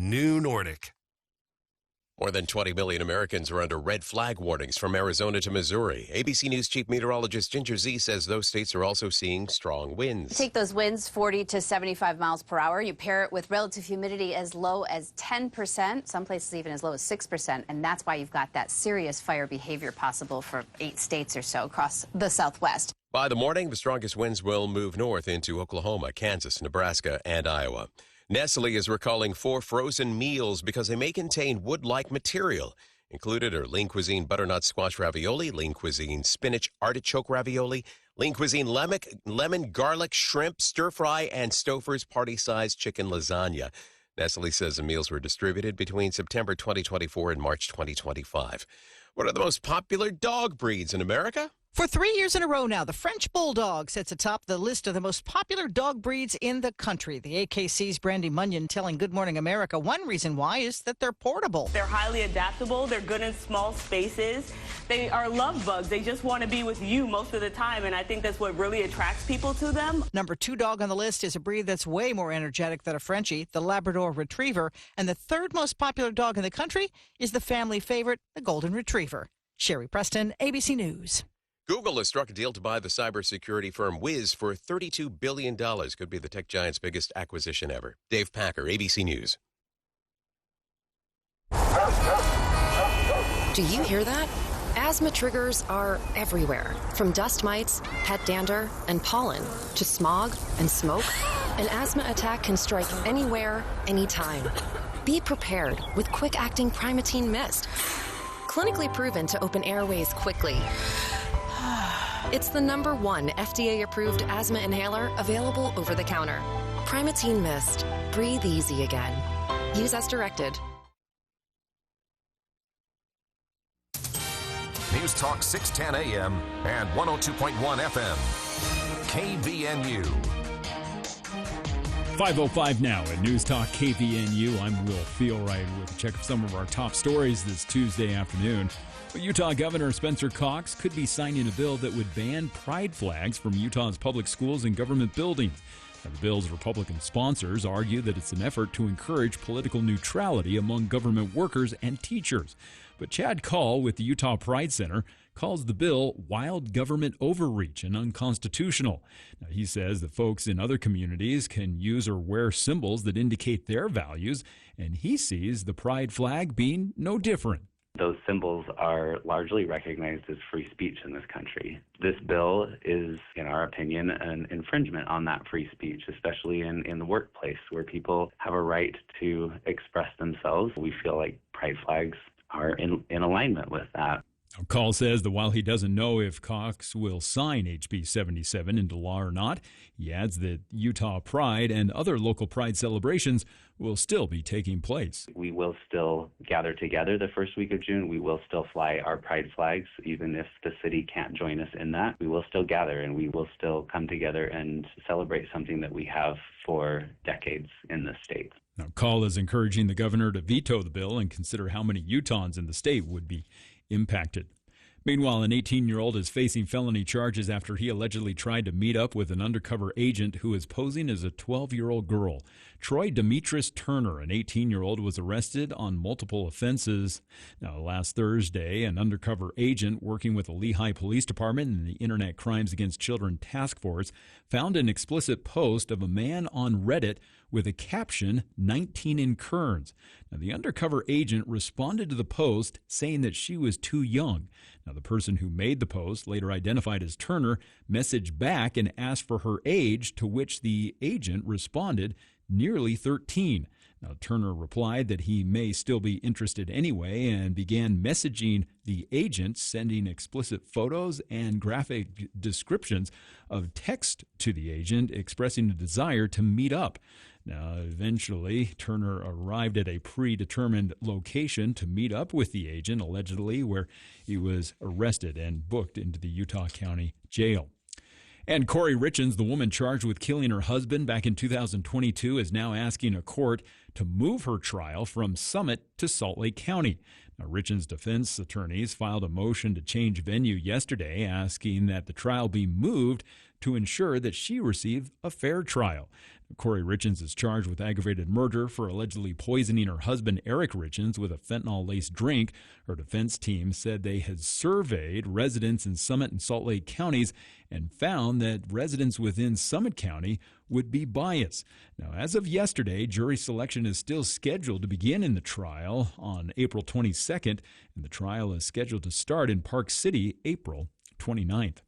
New Nordic. More than 20 million Americans are under red flag warnings from Arizona to Missouri. ABC News Chief Meteorologist Ginger Z says those states are also seeing strong winds. Take those winds 40 to 75 miles per hour. You pair it with relative humidity as low as 10%, some places even as low as 6%. And that's why you've got that serious fire behavior possible for 8 states or so across the Southwest. By the morning, the strongest winds will move north into Oklahoma, Kansas, Nebraska, and Iowa. Nestle is recalling 4 frozen meals because they may contain wood-like material. Included are Lean Cuisine butternut squash ravioli, Lean Cuisine spinach artichoke ravioli, Lean Cuisine lemon garlic shrimp stir-fry, and Stouffer's party-sized chicken lasagna. Nestle says the meals were distributed between September 2024 and March 2025. What are the most popular dog breeds in America? For 3 years in a row now, the French Bulldog sits atop the list of the most popular dog breeds in the country. The AKC's Brandy Munyon telling Good Morning America one reason why is that they're portable. They're highly adaptable. They're good in small spaces. They are love bugs. They just want to be with you most of the time, and I think that's what really attracts people to them. Number 2 dog on the list is a breed that's way more energetic than a Frenchie, the Labrador Retriever. And the 3rd most popular dog in the country is the family favorite, the Golden Retriever. Sherry Preston, ABC News. Google has struck a deal to buy the cybersecurity firm Wiz for $32 billion. Could be the tech giant's biggest acquisition ever. Dave Packer, ABC News. Do you hear that? Asthma triggers are everywhere, from dust mites, pet dander, and pollen, to smog and smoke. An asthma attack can strike anywhere, anytime. Be prepared with quick-acting Primatene Mist. Clinically proven to open airways quickly. It's the #1 FDA-approved asthma inhaler available over the counter. Primatene Mist. Breathe easy again. Use as directed. News Talk 610 AM and 102.1 FM. KVNU. 5:05 now at News Talk KVNU. I'm Will Feelright with a check of some of our top stories this Tuesday afternoon. Utah Governor Spencer Cox could be signing a bill that would ban pride flags from Utah's public schools and government buildings. Now, the bill's Republican sponsors argue that it's an effort to encourage political neutrality among government workers and teachers. But Chad Call with the Utah Pride Center calls the bill wild government overreach and unconstitutional. Now, he says that folks in other communities can use or wear symbols that indicate their values, and he sees the pride flag being no different. Those symbols are largely recognized as free speech in this country. This bill is, in our opinion, an infringement on that free speech, especially in the workplace where people have a right to express themselves. We feel like pride flags are in alignment with that. Call says that while he doesn't know if Cox will sign HB 77 into law or not, he adds that Utah Pride and other local pride celebrations will still be taking place. We will still gather together the first week of June. We will still fly our pride flags, even if the city can't join us in that. We will still gather and we will still come together and celebrate something that we have for decades in the state. Now, Call is encouraging the governor to veto the bill and consider how many Utahns in the state would be impacted. Meanwhile, an 18-year-old is facing felony charges after he allegedly tried to meet up with an undercover agent who is posing as a 12-year-old girl. Troy Demetris Turner, an 18-year-old, was arrested on multiple offenses. Now, last Thursday, an undercover agent working with the Lehigh Police Department and the Internet Crimes Against Children Task Force found an explicit post of a man on Reddit with a caption, 19 in Kearns. Now, the undercover agent responded to the post saying that she was too young. Now, the person who made the post, later identified as Turner, messaged back and asked for her age, to which the agent responded, nearly 13. Now, Turner replied that he may still be interested anyway and began messaging the agent, sending explicit photos and graphic descriptions of text to the agent, expressing a desire to meet up. Now, eventually, Turner arrived at a predetermined location to meet up with the agent, allegedly, where he was arrested and booked into the Utah County Jail. And Corey Richens, the woman charged with killing her husband back in 2022, is now asking a court to move her trial from Summit to Salt Lake County. Now, Richens' defense attorneys filed a motion to change venue yesterday, asking that the trial be moved to ensure that she received a fair trial. Corey Richens is charged with aggravated murder for allegedly poisoning her husband, Eric Richens, with a fentanyl-laced drink. Her defense team said they had surveyed residents in Summit and Salt Lake counties and found that residents within Summit County would be biased. Now, as of yesterday, jury selection is still scheduled to begin in the trial on April 22nd, and the trial is scheduled to start in Park City April 29th.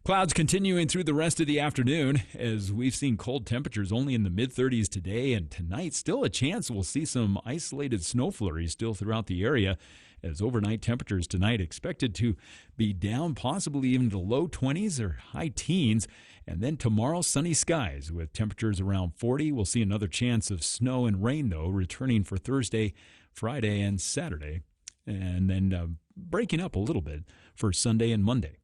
Clouds continuing through the rest of the afternoon as we've seen cold temperatures only in the mid-30s today, and tonight still a chance we'll see some isolated snow flurries still throughout the area, as overnight temperatures tonight expected to be down possibly even to low 20s or high teens. And then tomorrow, sunny skies with temperatures around 40. We'll see another chance of snow and rain, though, returning for Thursday, Friday, and Saturday, and then breaking up a little bit for Sunday and Monday.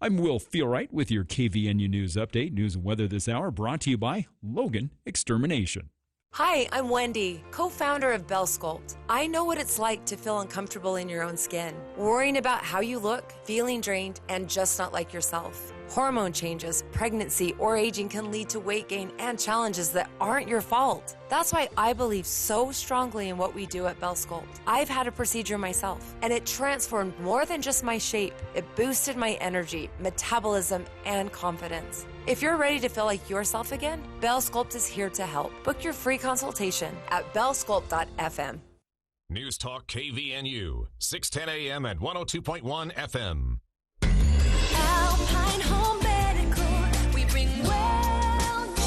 I'm Will Feelwright with your KVNU News Update. News and weather this hour brought to you by Logan Extermination. Hi, I'm Wendy, co-founder of Bell Sculpt. I know what it's like to feel uncomfortable in your own skin, worrying about how you look, feeling drained, and just not like yourself. Hormone changes, pregnancy, or aging can lead to weight gain and challenges that aren't your fault. That's why I believe so strongly in what we do at Bell Sculpt. I've had a procedure myself, and it transformed more than just my shape. It boosted my energy, metabolism, and confidence. If you're ready to feel like yourself again, Bell Sculpt is here to help. Book your free consultation at bellsculpt.fm. News Talk KVNU, 610 AM and 102.1 FM. Alpine Home Medical, we bring wellness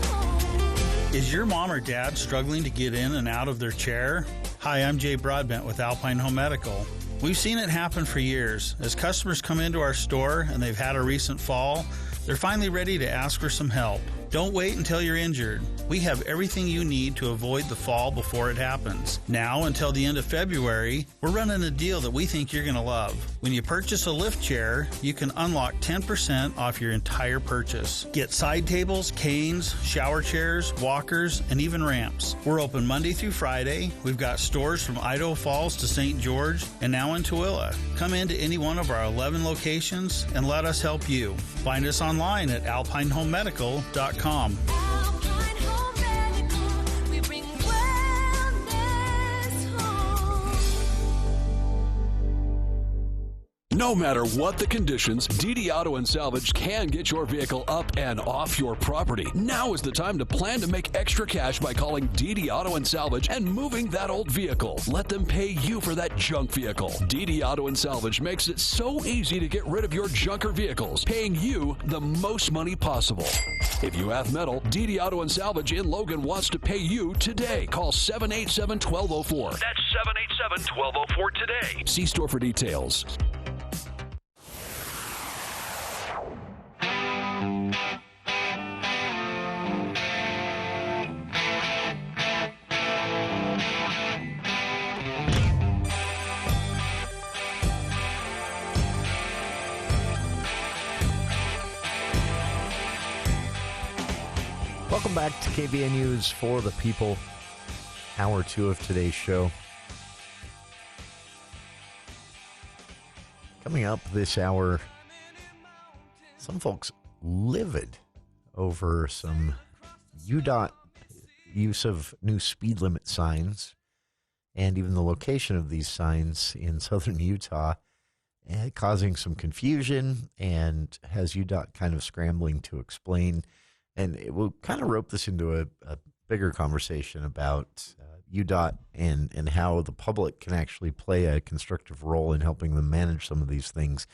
home. Is your mom or dad struggling to get in and out of their chair? Hi, I'm Jay Broadbent with Alpine Home Medical. We've seen it happen for years. As customers come into our store and they've had a recent fall, they're finally ready to ask for some help. Don't wait until you're injured. We have everything you need to avoid the fall before it happens. Now until the end of February, we're running a deal that we think you're going to love. When you purchase a lift chair, you can unlock 10% off your entire purchase. Get side tables, canes, shower chairs, walkers, and even ramps. We're open Monday through Friday. We've got stores from Idaho Falls to St. George and now in Tooele. Come into any one of our 11 locations and let us help you. Find us online at alpinehomemedical.com. Alpine Home Medical, we bring wellness home. No matter what the conditions, DD Auto and Salvage can get your vehicle up and off your property. Now is the time to plan to make extra cash by calling DD Auto and Salvage and moving that old vehicle. Let them pay you for that junk vehicle. DD Auto and Salvage makes it so easy to get rid of your junker vehicles, paying you the most money possible. If you have metal, DD Auto and Salvage in Logan wants to pay you today. Call 787-1204. That's 787-1204 today. See store for details. Welcome back to KVNU's For the People, Hour 2 of today's show. Coming up this hour, some folks livid over some UDOT use of new speed limit signs and even the location of these signs in southern Utah, causing some confusion and has UDOT kind of scrambling to explain. And it will kind of rope this into a bigger conversation about UDOT and how the public can actually play a constructive role in helping them manage some of these things,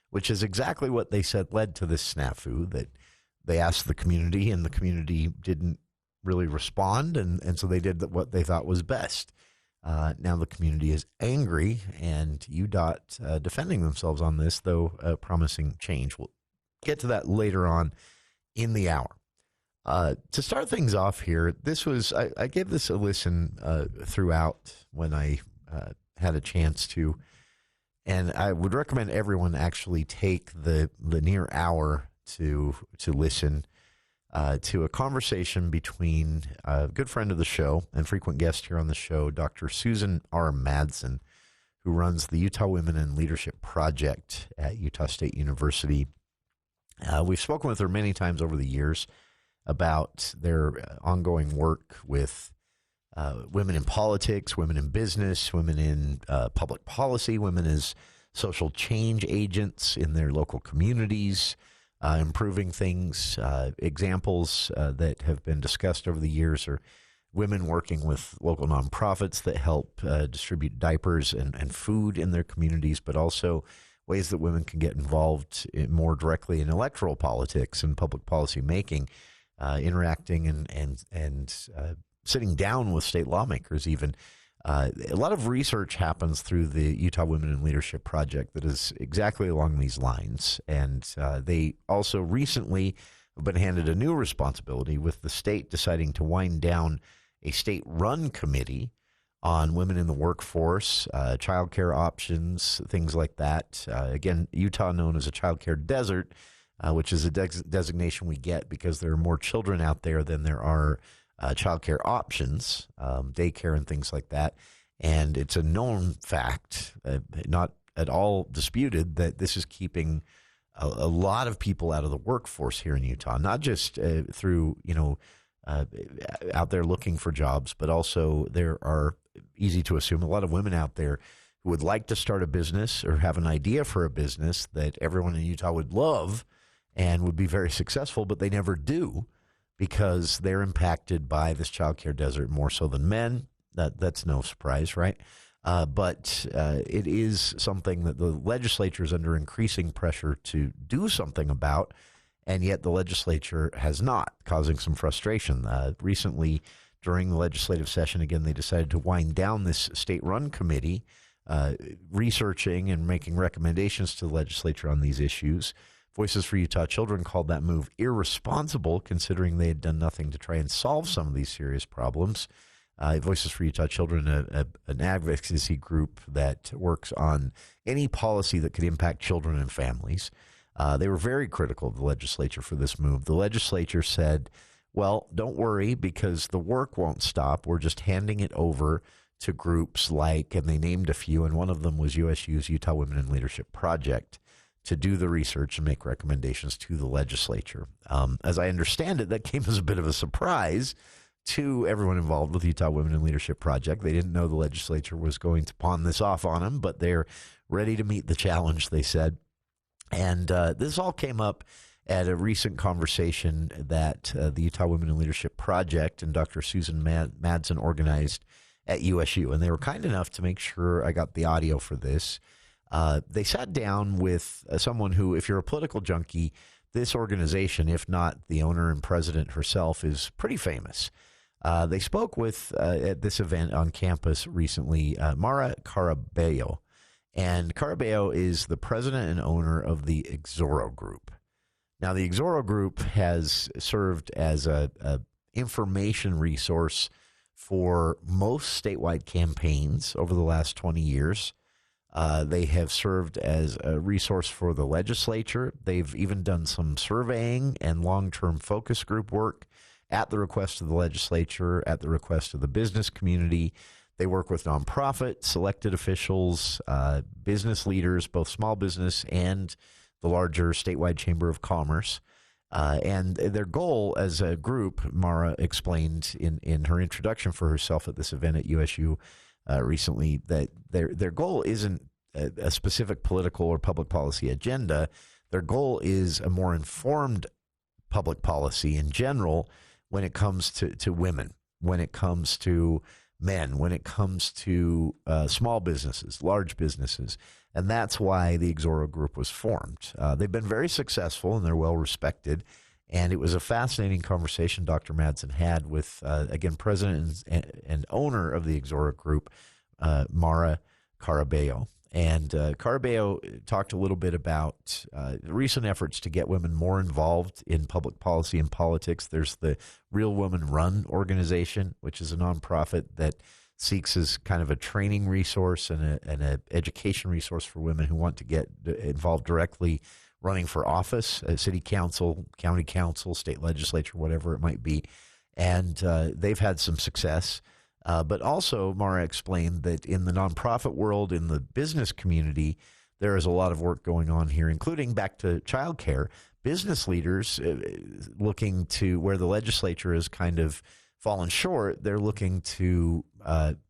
which is exactly what they said led to this snafu, that they asked the community and the community didn't really respond, and so they did what they thought was best. Now the community is angry, and UDOT defending themselves on this, though promising change. We'll get to that later on in the hour. To start things off here, I gave this a listen throughout when I had a chance to, and I would recommend everyone actually take the near hour to listen to a conversation between a good friend of the show and frequent guest here on the show, Dr. Susan R. Madsen, who runs the Utah Women in Leadership Project at Utah State University. We've spoken with her many times over the years. about their ongoing work with women in politics, women in business, women in public policy, women as social change agents in their local communities, improving things. Examples that have been discussed over the years are women working with local nonprofits that help distribute diapers and food in their communities, but also ways that women can get involved more directly in electoral politics and public policy making, interacting and sitting down with state lawmakers even. A lot of research happens through the Utah Women in Leadership Project that is exactly along these lines. And they also recently have been handed a new responsibility with the state deciding to wind down a state-run committee on women in the workforce, childcare options, things like that. Again, Utah known as a childcare desert, which is a designation we get because there are more children out there than there are childcare options, daycare and things like that. And it's a known fact, not at all disputed, that this is keeping a lot of people out of the workforce here in Utah, not just through, out there looking for jobs, but also there are, easy to assume, a lot of women out there who would like to start a business or have an idea for a business that everyone in Utah would love and would be very successful, but they never do, because they're impacted by this childcare desert more so than men. That's no surprise, right? But it is something that the legislature is under increasing pressure to do something about, and yet the legislature has not, causing some frustration. Recently, during the legislative session, again, they decided to wind down this state-run committee, researching and making recommendations to the legislature on these issues. Voices for Utah Children called that move irresponsible, considering they had done nothing to try and solve some of these serious problems. Voices for Utah Children, an advocacy group that works on any policy that could impact children and families. They were very critical of the legislature for this move. The legislature said, well, don't worry, because the work won't stop. We're just handing it over to groups like, and they named a few, and one of them was USU's Utah Women in Leadership Project, to do the research and make recommendations to the legislature. As I understand it, that came as a bit of a surprise to everyone involved with Utah Women in Leadership Project. They didn't know the legislature was going to pawn this off on them, but they're ready to meet the challenge, they said. And this all came up at a recent conversation that the Utah Women in Leadership Project and Dr. Susan Madsen organized at USU. And they were kind enough to make sure I got the audio for this. They sat down with someone who, if you're a political junkie, this organization, if not the owner and president herself, is pretty famous. They spoke with, at this event on campus recently, Maura Carabello. And Carabello is the president and owner of the Exoro Group. Now, the Exoro Group has served as a information resource for most statewide campaigns over the last 20 years. They have served as a resource for the legislature. They've even done some surveying and long-term focus group work at the request of the legislature, at the request of the business community. They work with nonprofits, elected officials, business leaders, both small business and the larger statewide Chamber of Commerce. And their goal as a group, Maura explained in her introduction for herself at this event at USU recently, that their goal isn't a specific political or public policy agenda. Their goal is a more informed public policy in general when it comes to women, when it comes to men, when it comes to small businesses, large businesses. And that's why the Exoro Group was formed. They've been very successful and they're well respected. And it was a fascinating conversation Dr. Madsen had with, again, president and owner of the Exoro Group, Maura Carabello. And Carabello talked a little bit about recent efforts to get women more involved in public policy and politics. There's the Real Women Run organization, which is a nonprofit that seeks as kind of a training resource and an education resource for women who want to get involved directly running for office, city council, county council, state legislature, whatever it might be. And they've had some success. But also, Maura explained that in the nonprofit world, in the business community, there is a lot of work going on here, including back to childcare. Business leaders looking to where the legislature has kind of fallen short. They're looking to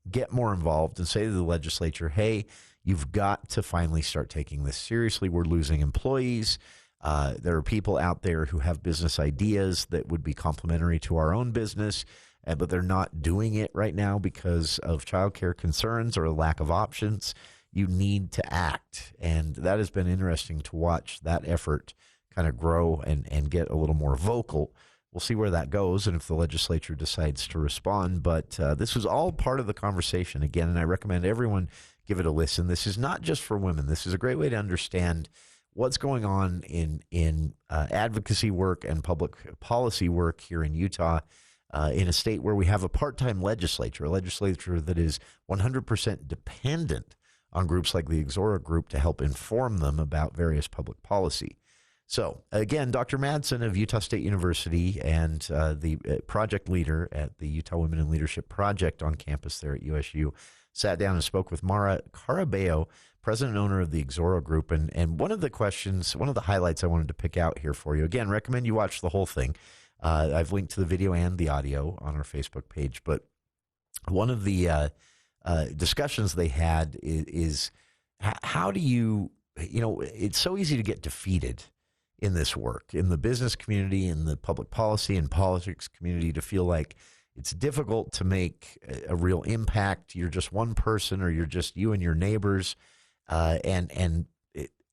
get more involved and say to the legislature, hey, you've got to finally start taking this seriously. We're losing employees. There are people out there who have business ideas that would be complementary to our own business, but they're not doing it right now because of childcare concerns or a lack of options. You need to act. And that has been interesting to watch that effort kind of grow and get a little more vocal. We'll see where that goes and if the legislature decides to respond. But this was all part of the conversation again, and I recommend everyone give it a listen. This is not just for women. This is a great way to understand what's going on in advocacy work and public policy work here in Utah, in a state where we have a part-time legislature, a legislature that is 100% dependent on groups like the Exoro group to help inform them about various public policy. So, again, Dr. Madsen of Utah State University and the project leader at the Utah Women in Leadership Project on campus there at USU sat down and spoke with Maura Carabello, president and owner of the Exoro Group. And one of the questions, one of the highlights I wanted to pick out here for you, again, recommend you watch the whole thing. I've linked to the video and the audio on our Facebook page. But one of the discussions they had is how do you know, it's so easy to get defeated in this work, in the business community, in the public policy and politics community, to feel like it's difficult to make a real impact. You're just one person, or you're just you and your neighbors, and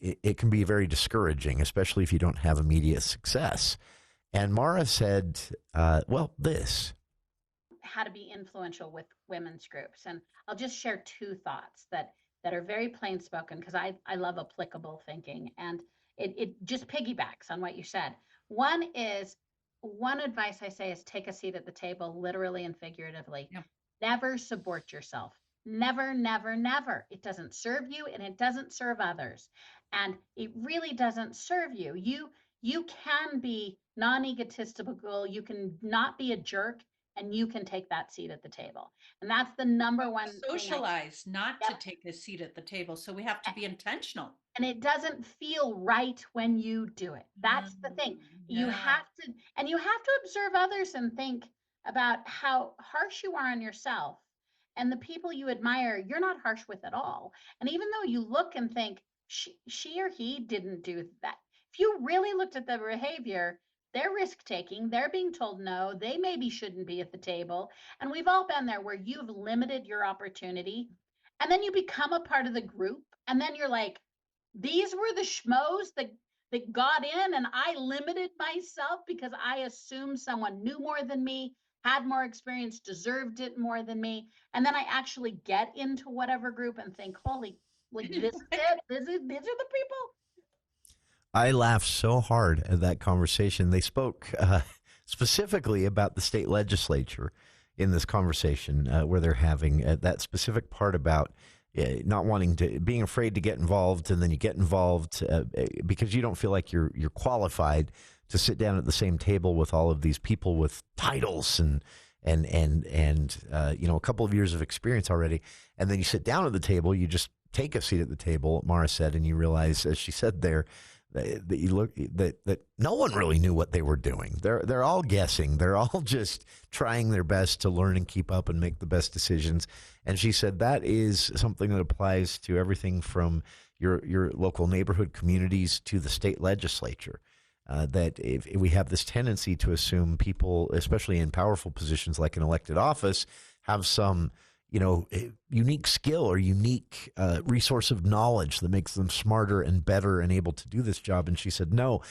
it can be very discouraging, especially if you don't have immediate success. And Maura said, well, this. How to be influential with women's groups. And I'll just share two thoughts that are very plain spoken, because I love applicable thinking. And it just piggybacks on what you said. One advice I say is take a seat at the table, literally and figuratively. Yeah. Never subvert yourself. Never, never, never. It doesn't serve you, and it doesn't serve others. And it really doesn't serve you. You can be non-egotistical. You can not be a jerk, and you can take that seat at the table. And that's the number one socialize, not to take a seat at the table. So we have to be intentional. And it doesn't feel right when you do it. That's the thing. You have to observe others and think about how harsh you are on yourself, and the people you admire, you're not harsh with at all. And even though you look and think she or he didn't do that, if you really looked at the behavior, they're risk-taking. They're being told no. They maybe shouldn't be at the table. And we've all been there where you've limited your opportunity, and then you become a part of the group, and then you're like, these were the schmoes that got in, and I limited myself because I assumed someone knew more than me, had more experience, deserved it more than me. And then I actually get into whatever group and think, holy, like this is it? These are the people? I laughed so hard at that conversation. They spoke specifically about the state legislature in this conversation where they're having that specific part about not wanting to, being afraid to get involved, and then you get involved because you don't feel like you're qualified to sit down at the same table with all of these people with titles and you know, a couple of years of experience already, and then you sit down at the table, you just take a seat at the table, Maura said, and you realize, as she said there, that you look that no one really knew what they were doing. They're all guessing. They're all just trying their best to learn and keep up and make the best decisions. And she said that is something that applies to everything from your local neighborhood communities to the state legislature. That if we have this tendency to assume people, especially in powerful positions like an elected office, have some, you know, unique skill or unique resource of knowledge that makes them smarter and better and able to do this job. And she said, no,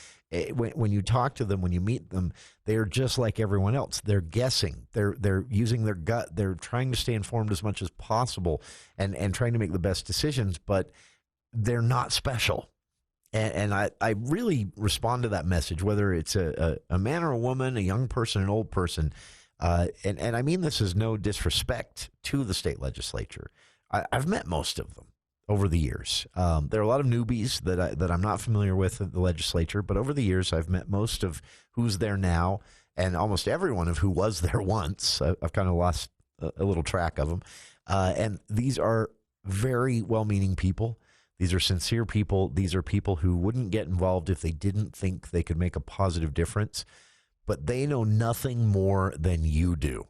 when you talk to them, when you meet them, they're just like everyone else. They're guessing. They're using their gut. They're trying to stay informed as much as possible and trying to make the best decisions, but they're not special. And I really respond to that message, whether it's a man or a woman, a young person, an old person. And I mean this is no disrespect to the state legislature. I've met most of them over the years. There are a lot of newbies that I'm not familiar with at the legislature, but over the years I've met most of who's there now, and almost everyone of who was there once. I've kind of lost a little track of them. And these are very well-meaning people. These are sincere people. These are people who wouldn't get involved if they didn't think they could make a positive difference, but they know nothing more than you do.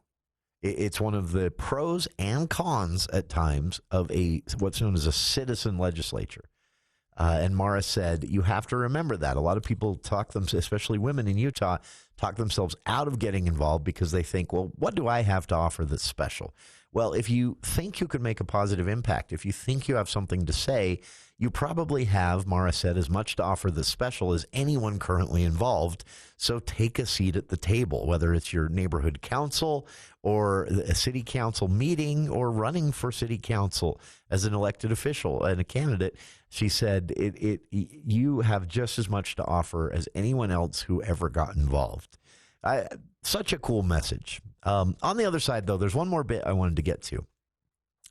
It's one of the pros and cons at times of what's known as a citizen legislature. And Maura said, you have to remember that. A lot of people especially women in Utah, talk themselves out of getting involved because they think, well, what do I have to offer that's special? Well, if you think you can make a positive impact, if you think you have something to say, you probably have, Maura said, as much to offer that's special as anyone currently involved. So take a seat at the table, whether it's your neighborhood council or a city council meeting or running for city council as an elected official and a candidate. She said you have just as much to offer as anyone else who ever got involved. Such a cool message. On the other side, though, there's one more bit I wanted to get to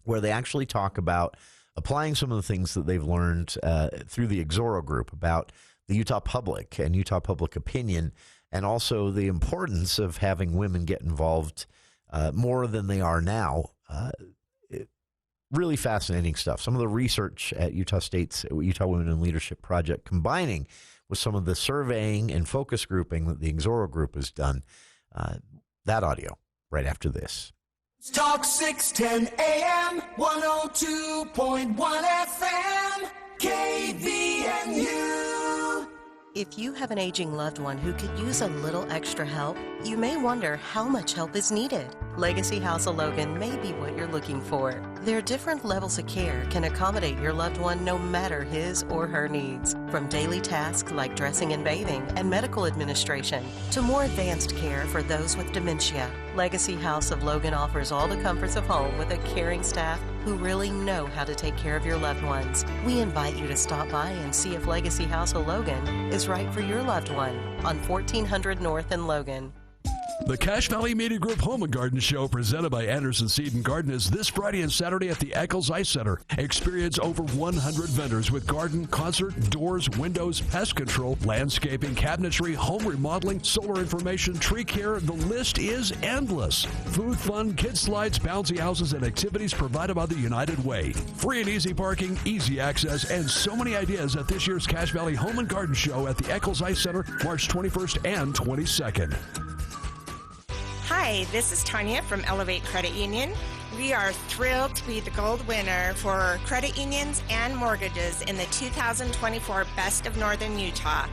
where they actually talk about applying some of the things that they've learned through the Exoro group about the Utah public and Utah public opinion, and also the importance of having women get involved more than they are now. Really fascinating stuff. Some of the research at Utah Women in Leadership Project combining with some of the surveying and focus grouping that the Exoro group has done. That audio right after this. Talk 610 AM, 102.1 FM, KVNU. If you have an aging loved one who could use a little extra help, you may wonder how much help is needed. Legacy House of Logan may be what you're looking for. Their different levels of care can accommodate your loved one no matter his or her needs. From daily tasks like dressing and bathing and medical administration to more advanced care for those with dementia. Legacy House of Logan offers all the comforts of home with a caring staff who really know how to take care of your loved ones. We invite you to stop by and see if Legacy House of Logan is right for your loved one on 1400 North in Logan. The Cache Valley Media Group Home and Garden Show, presented by Anderson Seed and Garden, is this Friday and Saturday at the Eccles Ice Center. Experience over 100 vendors with garden, concert, doors, windows, pest control, landscaping, cabinetry, home remodeling, solar information, tree care. The list is endless. Food, fun, kids slides, bouncy houses, and activities provided by the United Way. Free and easy parking, easy access, and so many ideas at this year's Cache Valley Home and Garden Show at the Eccles Ice Center, March 21st and 22nd. Hi, this is Tanya from Elevate Credit Union. We are thrilled to be the gold winner for credit unions and mortgages in the 2024 Best of Northern Utah.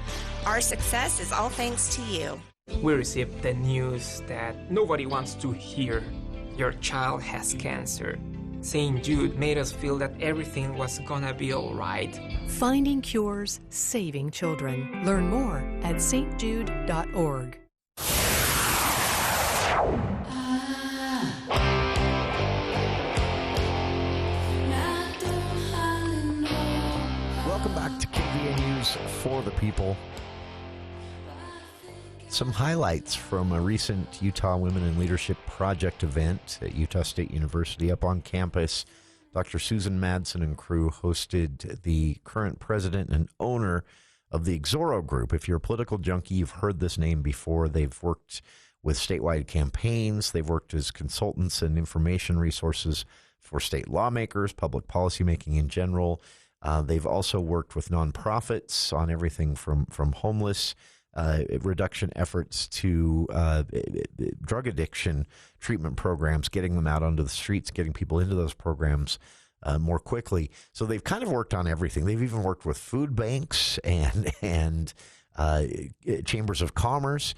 Our success is all thanks to you. We received the news that nobody wants to hear. Your child has cancer. St. Jude made us feel that everything was gonna be all right. Finding cures, saving children. Learn more at stjude.org. Welcome back to KVNU's For the People. Some highlights from a recent Utah Women in Leadership Project event at Utah State University up on campus. Dr. Susan Madsen and crew hosted the current president and owner of the Exoro Group. If you're a political junkie, you've heard this name before. They've worked with statewide campaigns. They've worked as consultants and information resources for state lawmakers, public policymaking in general. They've also worked with nonprofits on everything from homeless reduction efforts to drug addiction treatment programs, getting them out onto the streets, getting people into those programs more quickly. So they've kind of worked on everything. They've even worked with food banks and chambers of commerce.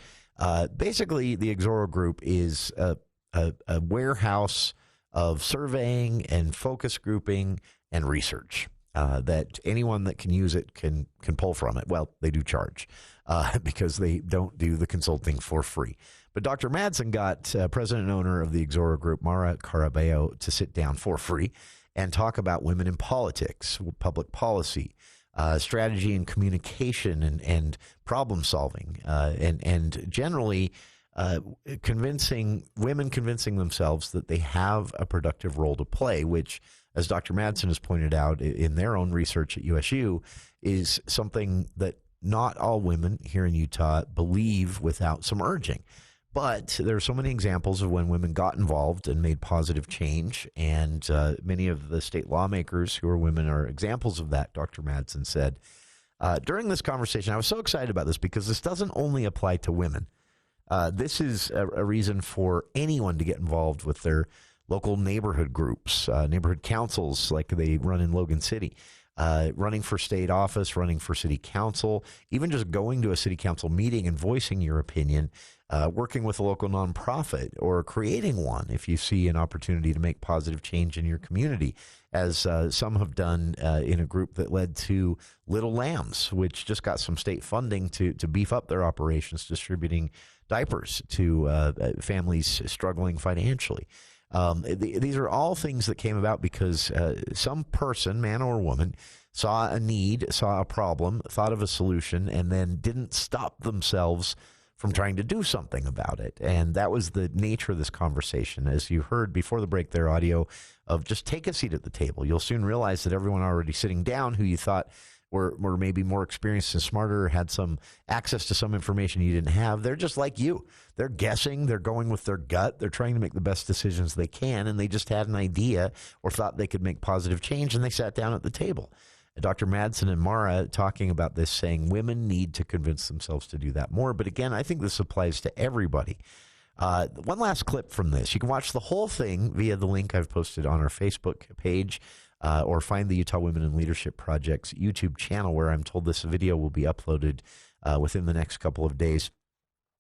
Basically, the Exoro Group is a warehouse of surveying and focus grouping and research that anyone that can use it can pull from it. Well, they do charge because they don't do the consulting for free. But Dr. Madsen got president and owner of the Exoro Group, Maura Carabello, to sit down for free and talk about women in politics, public policy, strategy and communication and problem solving, and generally convincing themselves that they have a productive role to play, which, as Dr. Madsen has pointed out in their own research at USU, is something that not all women here in Utah believe without some urging. But there are so many examples of when women got involved and made positive change, and many of the state lawmakers who are women are examples of that, Dr. Madsen said. During this conversation, I was so excited about this because this doesn't only apply to women. This is a reason for anyone to get involved with their local neighborhood groups, neighborhood councils like they run in Logan City, running for state office, running for city council, even just going to a city council meeting and voicing your opinion, working with a local nonprofit or creating one if you see an opportunity to make positive change in your community, as some have done in a group that led to Little Lambs, which just got some state funding to beef up their operations, distributing diapers to families struggling financially. These are all things that came about because some person, man or woman, saw a need, saw a problem, thought of a solution, and then didn't stop themselves from trying to do something about it. And that was the nature of this conversation. As you heard before the break, their audio of just take a seat at the table. You'll soon realize that everyone already sitting down who you thought were maybe more experienced and smarter, had some access to some information you didn't have. They're just like you. They're guessing. They're going with their gut. They're trying to make the best decisions they can, and they just had an idea or thought they could make positive change, and they sat down at the table. Dr. Madsen and Maura talking about this, saying women need to convince themselves to do that more. But again, I think this applies to everybody. One last clip from this. You can watch the whole thing via the link I've posted on our Facebook page, or find the Utah Women in Leadership Project's YouTube channel, where I'm told this video will be uploaded within the next couple of days.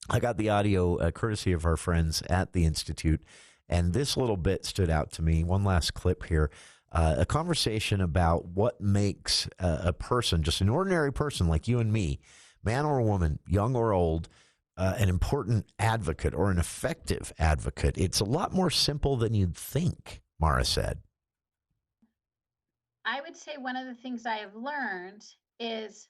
I got the audio courtesy of our friends at the Institute, and this little bit stood out to me. One last clip here. A conversation about what makes a person, just an ordinary person like you and me, man or woman, young or old, an important advocate or an effective advocate. It's a lot more simple than you'd think, Maura said. I would say one of the things I have learned is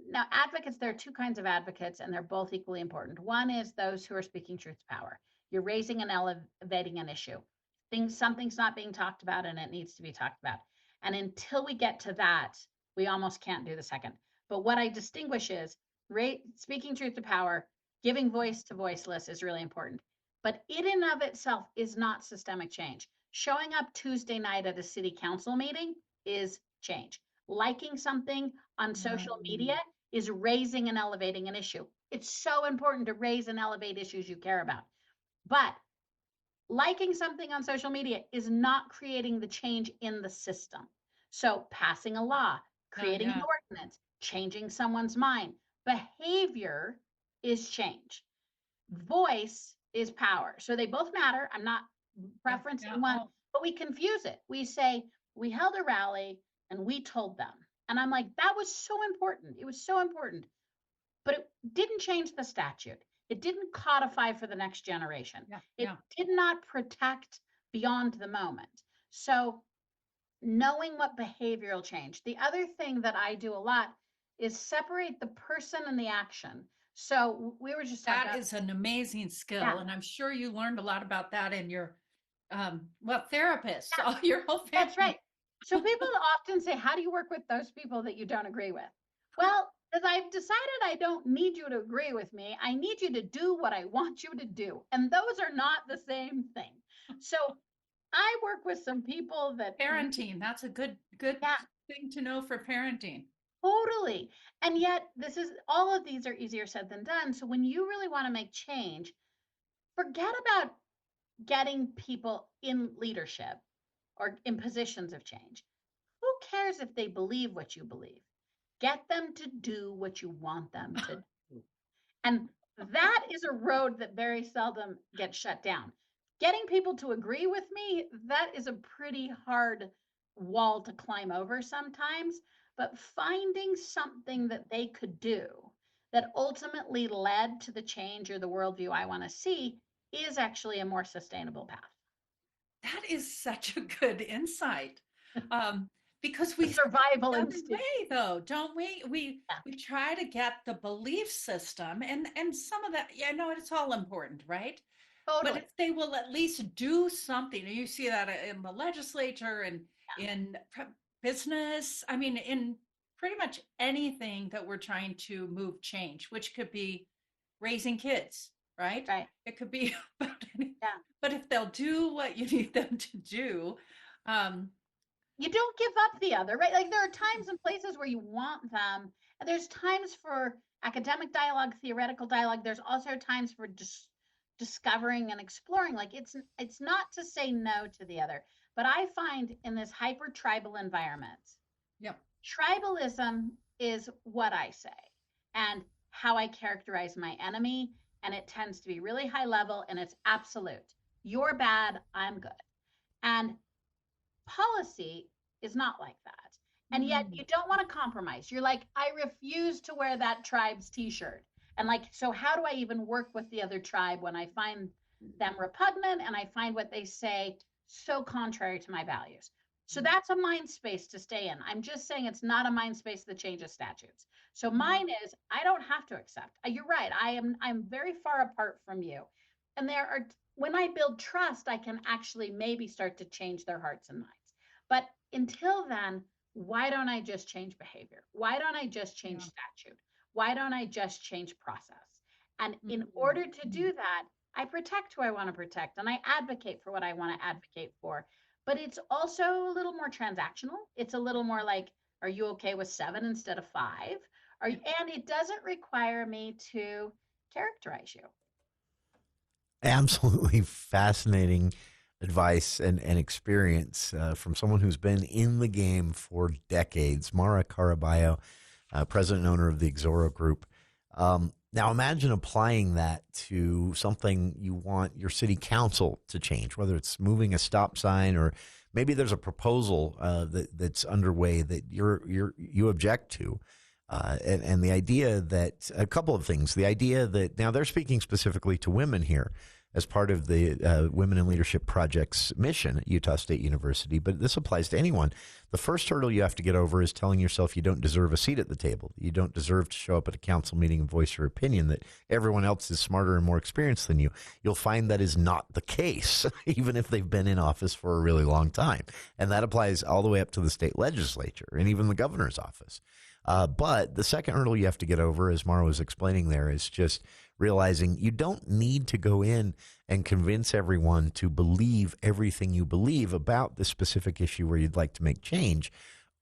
now advocates, there are two kinds of advocates, and they're both equally important. One is those who are speaking truth to power. You're raising and elevating an issue. Something's not being talked about and it needs to be talked about. And until we get to that, we almost can't do the second. But what I distinguish is speaking truth to power, giving voice to voiceless is really important. But it in of itself is not systemic change. Showing up Tuesday night at a city council meeting is change. Liking something on social media is raising and elevating an issue. It's so important to raise and elevate issues you care about. But liking something on social media is not creating the change in the system. So passing a law, creating an ordinance, changing someone's mind, behavior is change. Voice is power. So they both matter. I'm not preferencing one, but we confuse it. We say, we held a rally and we told them. And I'm like, that was so important. It was so important. But it didn't change the statute. It didn't codify for the next generation. It did not protect beyond the moment. So knowing what behavioral change. The other thing that I do a lot is separate the person and the action. So we were just talking that is an amazing skill, and I'm sure you learned a lot about that in your therapist, your whole family. That's right. So people often say, how do you work with those people that you don't agree with? Well, as I've decided I don't need you to agree with me, I need you to do what I want you to do. And those are not the same thing. So I work with some people that parenting, that's a good thing to know for parenting. Totally. And yet all of these are easier said than done. So when you really want to make change, forget about getting people in leadership or in positions of change. Who cares if they believe what you believe? Get them to do what you want them to do. And that is a road that very seldom gets shut down. Getting people to agree with me, that is a pretty hard wall to climb over sometimes. But finding something that they could do that ultimately led to the change or the worldview I want to see is actually a more sustainable path. That is such a good insight. Because we survival instinct way though, don't we? We try to get the belief system and some of that, it's all important, right? Totally. But if they will at least do something, and you see that in the legislature and in business, in pretty much anything that we're trying to move change, which could be raising kids, right? Right. It could be about anything. Yeah. But if they'll do what you need them to do, you don't give up the other, right? Like there are times and places where you want them, and there's times for academic dialogue, theoretical dialogue. There's also times for discovering and exploring. Like it's not to say no to the other, but I find in this hyper tribal environment, tribalism is what I say and how I characterize my enemy, and it tends to be really high level and it's absolute. You're bad, I'm good. And policy is not like that. And yet you don't want to compromise. You're like, I refuse to wear that tribe's t-shirt. And like, so how do I even work with the other tribe when I find them repugnant and I find what they say so contrary to my values? So that's a mind space to stay in. I'm just saying it's not a mind space that changes statutes. So mine is, I don't have to accept. You're right. I'm very far apart from you. And there are, when I build trust, I can actually maybe start to change their hearts and minds. But until then, why don't I just change behavior? Why don't I just change statute? Why don't I just change process? And in order to do that, I protect who I want to protect and I advocate for what I want to advocate for. But it's also a little more transactional. It's a little more like, are you okay with 7 instead of 5? And it doesn't require me to characterize you. Absolutely fascinating advice and experience from someone who's been in the game for decades. Maura Carabello, president and owner of the Exoro Group. Now imagine applying that to something you want your city council to change, whether it's moving a stop sign or maybe there's a proposal that's underway that you object to. And the idea that a couple of things, the idea that now they're speaking specifically to women here as part of the Women in Leadership Project's mission at Utah State University, but this applies to anyone. The first hurdle you have to get over is telling yourself you don't deserve a seat at the table. You don't deserve to show up at a council meeting and voice your opinion, that everyone else is smarter and more experienced than you. You'll find that is not the case, even if they've been in office for a really long time. And that applies all the way up to the state legislature and even the governor's office. But the second hurdle you have to get over, as Maura was explaining there, is just realizing you don't need to go in and convince everyone to believe everything you believe about the specific issue where you'd like to make change.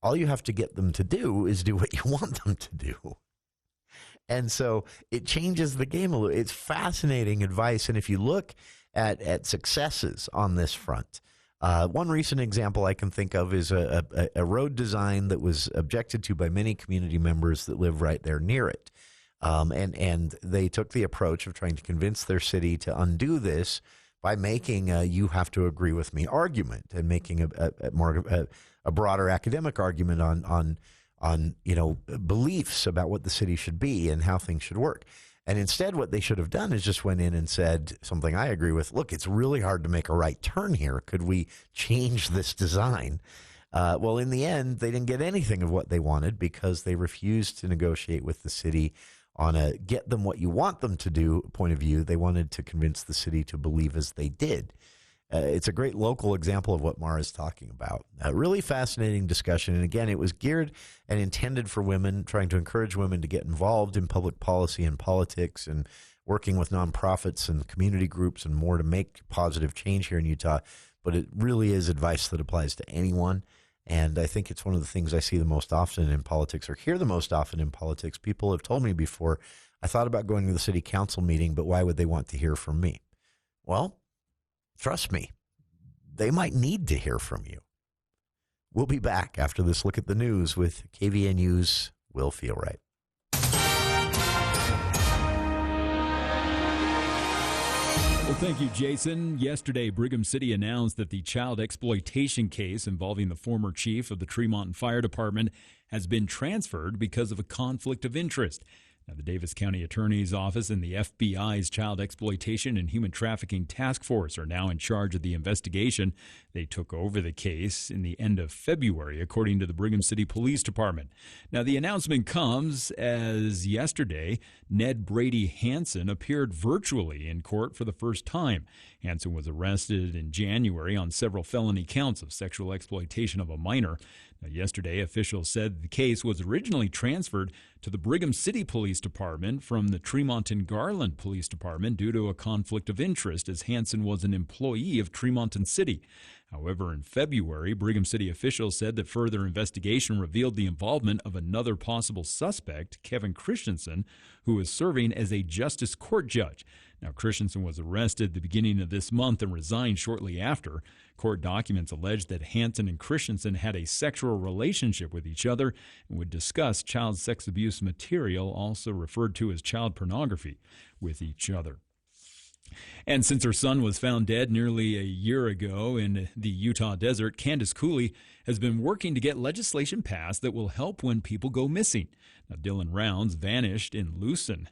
All you have to get them to do is do what you want them to do. And so it changes the game a little. It's fascinating advice. And if you look at successes on this front, one recent example I can think of is a road design that was objected to by many community members that live right there near it. And they took the approach of trying to convince their city to undo this by making a "you have to agree with me" argument and making a broader academic argument on beliefs about what the city should be and how things should work. And instead, what they should have done is just went in and said something I agree with. Look, it's really hard to make a right turn here. Could we change this design? Well, in the end, they didn't get anything of what they wanted because they refused to negotiate with the city on a get them what you want them to do point of view. They wanted to convince the city to believe as they did. It's a great local example of what Maura is talking about. A really fascinating discussion. And again, it was geared and intended for women, trying to encourage women to get involved in public policy and politics and working with nonprofits and community groups and more to make positive change here in Utah. But it really is advice that applies to anyone. And I think it's one of the things I see the most often in politics or hear the most often in politics. People have told me before, I thought about going to the city council meeting, but why would they want to hear from me? Well, trust me, they might need to hear from you. We'll be back after this look at the news with KVNU's Will Feel Right. Well, thank you, Jason. Yesterday, Brigham City announced that the child exploitation case involving the former chief of the Tremont Fire Department has been transferred because of a conflict of interest. Now, the Davis County Attorney's Office and the FBI's Child Exploitation and Human Trafficking Task Force are now in charge of the investigation. They took over the case in the end of February, according to the Brigham City Police Department. Now, the announcement comes as yesterday, Ned Brady Hansen appeared virtually in court for the first time. Hansen was arrested in January on several felony counts of sexual exploitation of a minor. Now, yesterday, officials said the case was originally transferred to the Brigham City Police Department from the Tremont and Garland Police Department due to a conflict of interest, as Hansen was an employee of Tremont and City. However, in February, Brigham City officials said that further investigation revealed the involvement of another possible suspect, Kevin Christensen, who is serving as a justice court judge. Now, Christensen was arrested at the beginning of this month and resigned shortly after. Court documents allege that Hansen and Christensen had a sexual relationship with each other and would discuss child sex abuse material, also referred to as child pornography, with each other. And since her son was found dead nearly a year ago in the Utah desert, Candace Cooley has been working to get legislation passed that will help when people go missing. Now, Dylan Rounds vanished in Lucin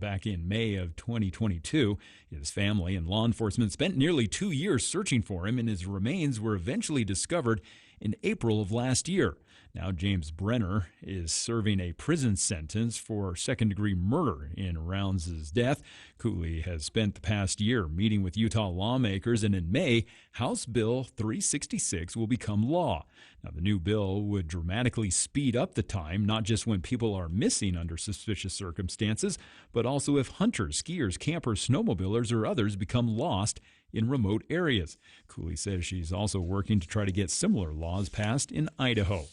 back in May of 2022. His family and law enforcement spent nearly 2 years searching for him, and his remains were eventually discovered in April of last year. Now, James Brenner is serving a prison sentence for second-degree murder in Rounds' death. Cooley has spent the past year meeting with Utah lawmakers, and in May, House Bill 366 will become law. Now, the new bill would dramatically speed up the time, not just when people are missing under suspicious circumstances, but also if hunters, skiers, campers, snowmobilers, or others become lost in remote areas. Cooley says she's also working to try to get similar laws passed in Idaho.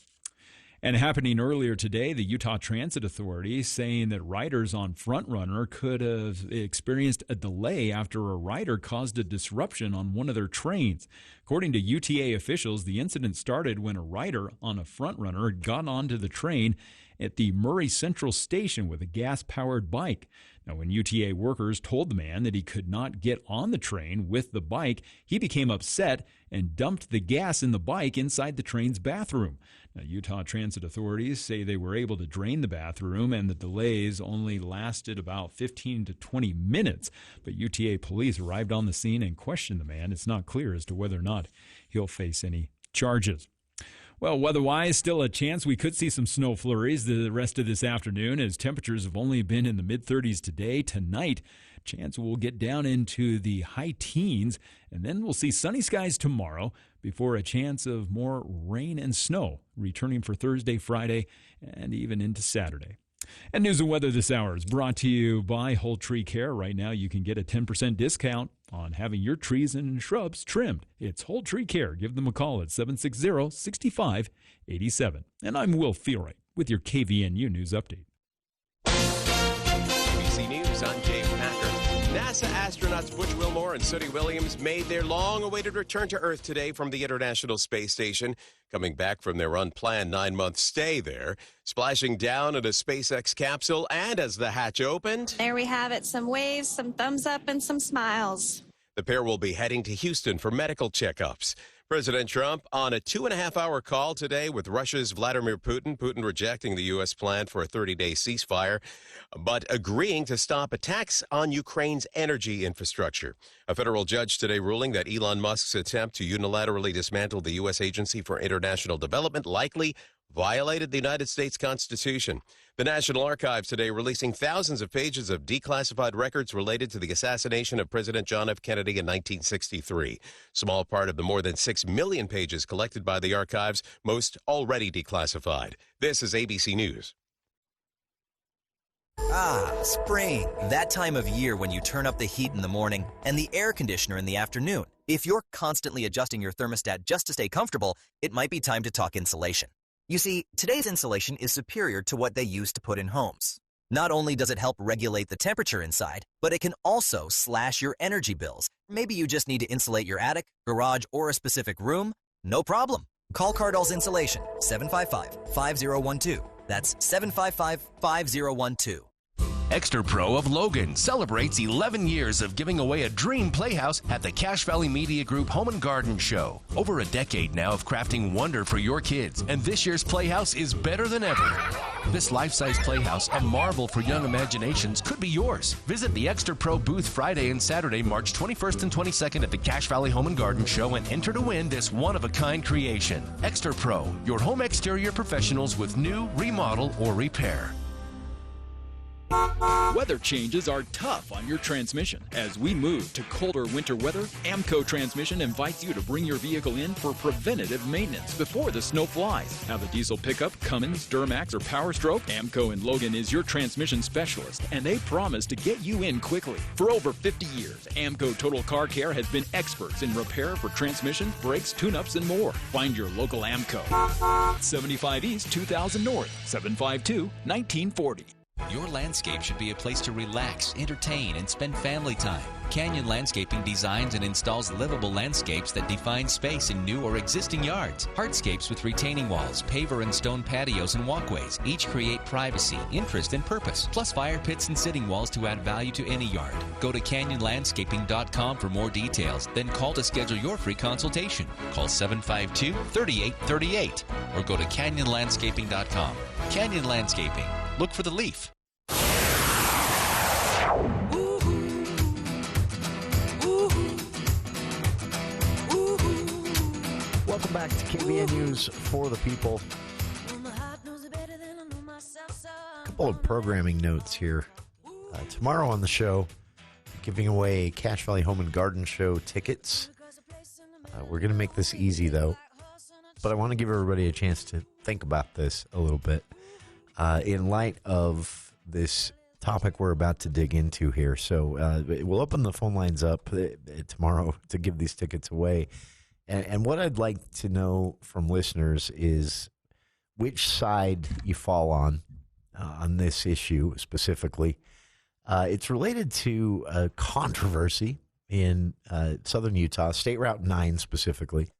And happening earlier today, the Utah Transit Authority saying that riders on Frontrunner could have experienced a delay after a rider caused a disruption on one of their trains. According to UTA officials, the incident started when a rider on a Frontrunner got onto the train at the Murray Central Station with a gas-powered bike. Now, when UTA workers told the man that he could not get on the train with the bike, he became upset and dumped the gas in the bike inside the train's bathroom. Now, Utah Transit authorities say they were able to drain the bathroom and the delays only lasted about 15 to 20 minutes. But UTA police arrived on the scene and questioned the man. It's not clear as to whether or not he'll face any charges. Well, weather-wise, still a chance we could see some snow flurries the rest of this afternoon as temperatures have only been in the mid-30s today. Tonight, chance we'll get down into the high teens, and then we'll see sunny skies tomorrow before a chance of more rain and snow returning for Thursday, Friday, and even into Saturday. And news and weather this hour is brought to you by Whole Tree Care. Right now, you can get a 10% discount on having your trees and shrubs trimmed. It's Whole Tree Care. Give them a call at 760-6587. And I'm Will Feelright with your KVNU News Update. ABC News, I'm Dave Packer. NASA astronauts Butch Wilmore and Sudie Williams made their long-awaited return to Earth today from the International Space Station, coming back from their unplanned 9-month stay there, splashing down in a SpaceX capsule, and as the hatch opened... There we have it, some waves, some thumbs up, and some smiles. The pair will be heading to Houston for medical checkups. President Trump on a 2.5-hour call today with Russia's Vladimir Putin. Putin rejecting the U.S. plan for a 30-day ceasefire, but agreeing to stop attacks on Ukraine's energy infrastructure. A federal judge today ruling that Elon Musk's attempt to unilaterally dismantle the U.S. Agency for International Development likely violated the United States Constitution. The National Archives today releasing thousands of pages of declassified records related to the assassination of President John F. Kennedy in 1963. Small part of the more than 6 million pages collected by the archives, most already declassified. This is ABC News. Ah, spring. That time of year when you turn up the heat in the morning and the air conditioner in the afternoon. If you're constantly adjusting your thermostat just to stay comfortable, it might be time to talk insulation. You see, today's insulation is superior to what they used to put in homes. Not only does it help regulate the temperature inside, but it can also slash your energy bills. Maybe you just need to insulate your attic, garage, or a specific room. No problem. Call Cardall's Insulation, 755-5012. That's 755-5012. Extra Pro of Logan celebrates 11 years of giving away a dream playhouse at the Cache Valley Media Group Home and Garden Show. Over a decade now of crafting wonder for your kids, and this year's playhouse is better than ever. This life-size playhouse, a marvel for young imaginations, could be yours. Visit the Extra Pro booth Friday and Saturday, March 21st and 22nd at the Cache Valley Home and Garden Show and enter to win this one-of-a-kind creation. Extra Pro, your home exterior professionals with new, remodel, or repair. Weather changes are tough on your transmission. As we move to colder winter weather, AMCO Transmission invites you to bring your vehicle in for preventative maintenance before the snow flies. Have a diesel pickup, Cummins, Duramax, or Power Stroke? AMCO in Logan is your transmission specialist, and they promise to get you in quickly. For over 50 years, AMCO Total Car Care has been experts in repair for transmission, brakes, tune-ups, and more. Find your local AMCO. 75 East, 2000 North, 752-1940. Your landscape should be a place to relax, entertain, and spend family time. Canyon Landscaping designs and installs livable landscapes that define space in new or existing yards. Hardscapes with retaining walls, paver and stone patios and walkways each create privacy, interest, and purpose, plus fire pits and sitting walls to add value to any yard. Go to canyonlandscaping.com for more details, then call to schedule your free consultation. Call 752-3838 or go to canyonlandscaping.com. Canyon Landscaping. Look for the leaf. Welcome back to KVN News for the People. A couple of programming notes here. Tomorrow on the show, giving away Cache Valley Home and Garden Show tickets. We're going to make this easy, though. But I want to give everybody a chance to think about this a little bit. In light of this topic we're about to dig into here. So we'll open the phone lines up tomorrow to give these tickets away. And what I'd like to know from listeners is which side you fall on this issue specifically. It's related to a controversy in southern Utah, State Route 9 specifically.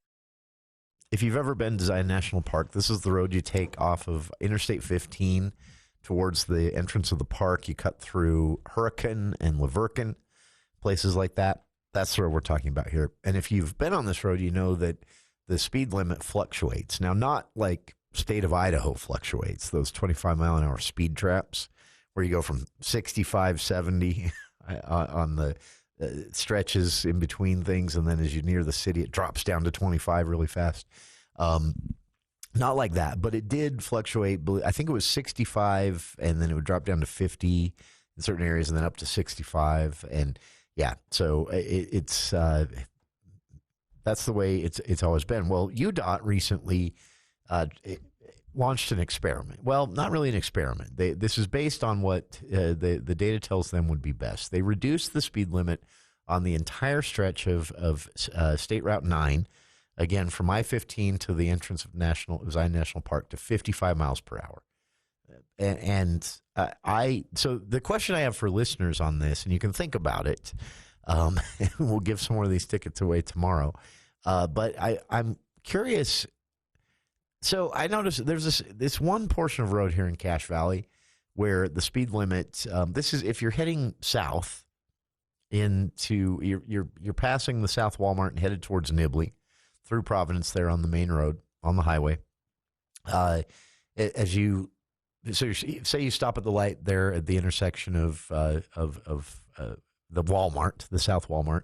If you've ever been to Zion National Park, this is the road you take off of Interstate 15 towards the entrance of the park. You cut through Hurricane and Laverkin, places like that. That's the road we're talking about here. And if you've been on this road, you know that the speed limit fluctuates. Now, not like state of Idaho fluctuates, those 25-mile-an-hour speed traps where you go from 65, 70 on the stretches in between things, and then as you near the city, it drops down to 25 really fast. Not like that, but it did fluctuate. I think it was 65, and then it would drop down to 50 in certain areas, and then up to 65. And yeah, so it's that's the way it's always been. Well, UDOT recently launched an experiment. Well, not really an experiment. This is based on what the data tells them would be best. They reduced the speed limit on the entire stretch of State Route 9, again, from I-15 to the entrance of Zion National Park to 55 miles per hour. So the question I have for listeners on this, and you can think about it, we'll give some more of these tickets away tomorrow, but I'm curious. So I noticed there's this one portion of road here in Cache Valley where the speed limit, this is if you're heading south into, you're passing the South Walmart and headed towards Nibley through Providence there on the main road, on the highway. Say you stop at the light there at the intersection of the Walmart, the South Walmart,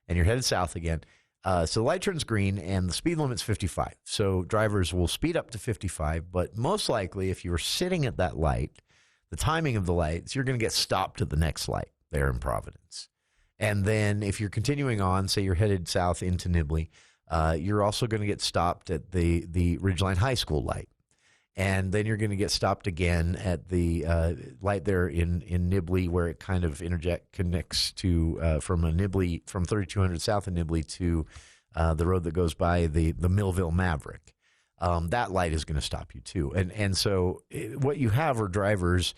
and you're headed south again. So the light turns green and the speed limit's 55. So drivers will speed up to 55, but most likely if you were sitting at that light, the timing of the lights, you're going to get stopped at the next light there in Providence. And then if you're continuing on, say you're headed south into Nibley, you're also going to get stopped at the Ridgeline High School light. And then you're going to get stopped again at the light there in Nibley, where it kind of connects to from 3200 south of Nibley to the road that goes by the Millville Maverick. That light is going to stop you too. And so what you have are drivers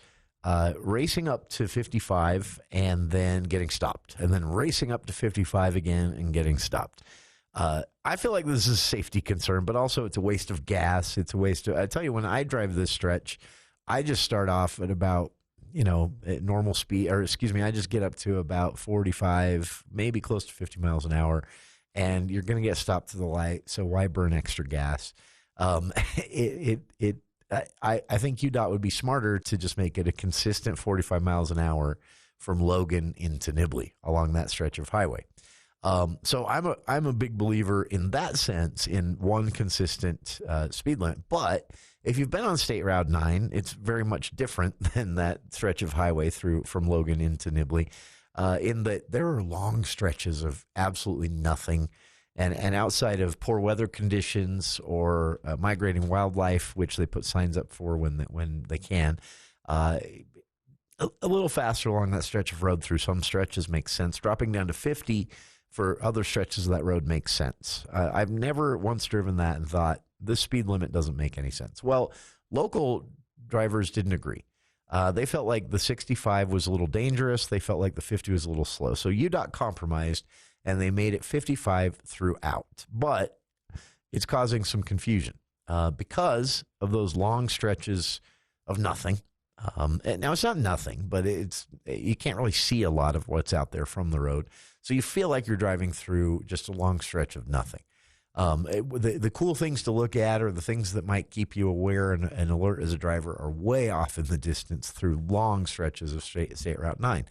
racing up to 55 and then getting stopped, and then racing up to 55 again and getting stopped. I feel like this is a safety concern, but also it's a waste of gas. It's a waste of, I tell you, when I drive this stretch, I just start off at about, at normal speed, I just get up to about 45, maybe close to 50 miles an hour, and you're going to get stopped to the light. So why burn extra gas? I think UDOT would be smarter to just make it a consistent 45 miles an hour from Logan into Nibley along that stretch of highway. So I'm a big believer in that sense in one consistent speed limit. But if you've been on State Route 9, it's very much different than that stretch of highway from Logan into Nibley, in that there are long stretches of absolutely nothing. And outside of poor weather conditions or migrating wildlife, which they put signs up for when they can, a little faster along that stretch of road through some stretches makes sense. Dropping down to 50 for other stretches of that road makes sense. I've never once driven that and thought, this speed limit doesn't make any sense. Well, local drivers didn't agree. They felt like the 65 was a little dangerous. They felt like the 50 was a little slow. So UDOT compromised, and they made it 55 throughout. But it's causing some confusion because of those long stretches of nothing. Now, it's not nothing, but you can't really see a lot of what's out there from the road. So you feel like you're driving through just a long stretch of nothing. The cool things to look at or the things that might keep you aware and alert as a driver are way off in the distance through long stretches of State Route 9.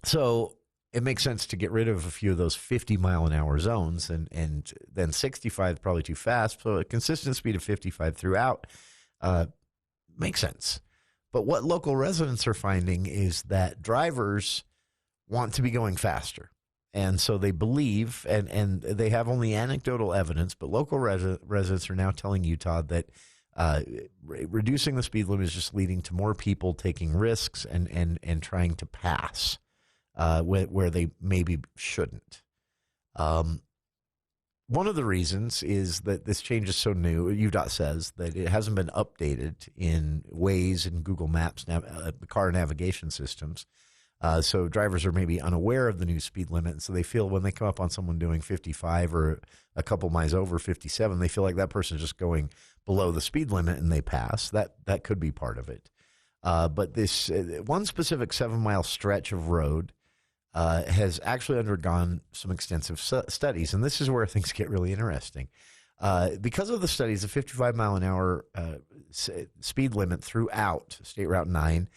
So it makes sense to get rid of a few of those 50-mile-an-hour zones, and then 65 is probably too fast. So a consistent speed of 55 throughout makes sense. But what local residents are finding is that drivers want to be going faster. And so they believe, and they have only anecdotal evidence, but local residents are now telling Utah that reducing the speed limit is just leading to more people taking risks and trying to pass where they maybe shouldn't. One of the reasons is that this change is so new. UDOT says that it hasn't been updated in Waze and Google Maps car navigation systems. So drivers are maybe unaware of the new speed limit. And so they feel when they come up on someone doing 55 or a couple miles over 57, they feel like that person is just going below the speed limit and they pass. That could be part of it. But this one specific 7-mile stretch of road has actually undergone some extensive studies. And this is where things get really interesting. Because of the studies, the 55-mile-an-hour speed limit throughout State Route 9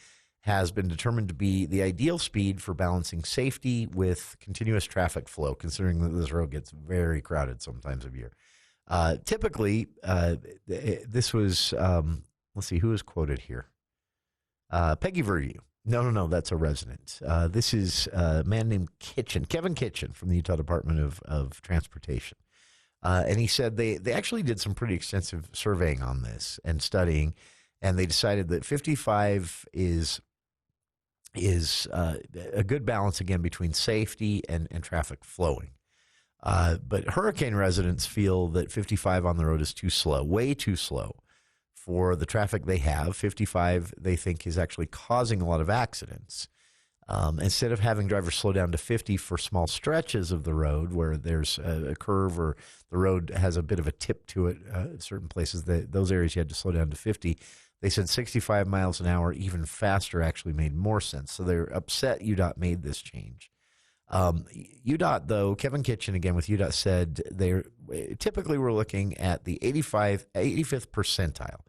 has been determined to be the ideal speed for balancing safety with continuous traffic flow, considering that this road gets very crowded sometimes of year. Typically, this was, let's see, who is quoted here? Peggy Verdew. No, that's a resident. This is a man named Kevin Kitchen from the Utah Department of Transportation. And he said they actually did some pretty extensive surveying on this and studying, and they decided that 55 is a good balance, again, between safety and traffic flowing. But Hurricane residents feel that 55 on the road is too slow, way too slow for the traffic they have. 55, they think, is actually causing a lot of accidents. Instead of having drivers slow down to 50 for small stretches of the road where there's a curve or the road has a bit of a tip to it, certain places, those areas you had to slow down to 50. They said 65 miles an hour, even faster, actually made more sense. So they're upset UDOT made this change. UDOT, though, Kevin Kitchen, again with UDOT, said typically we're looking at the 85th percentile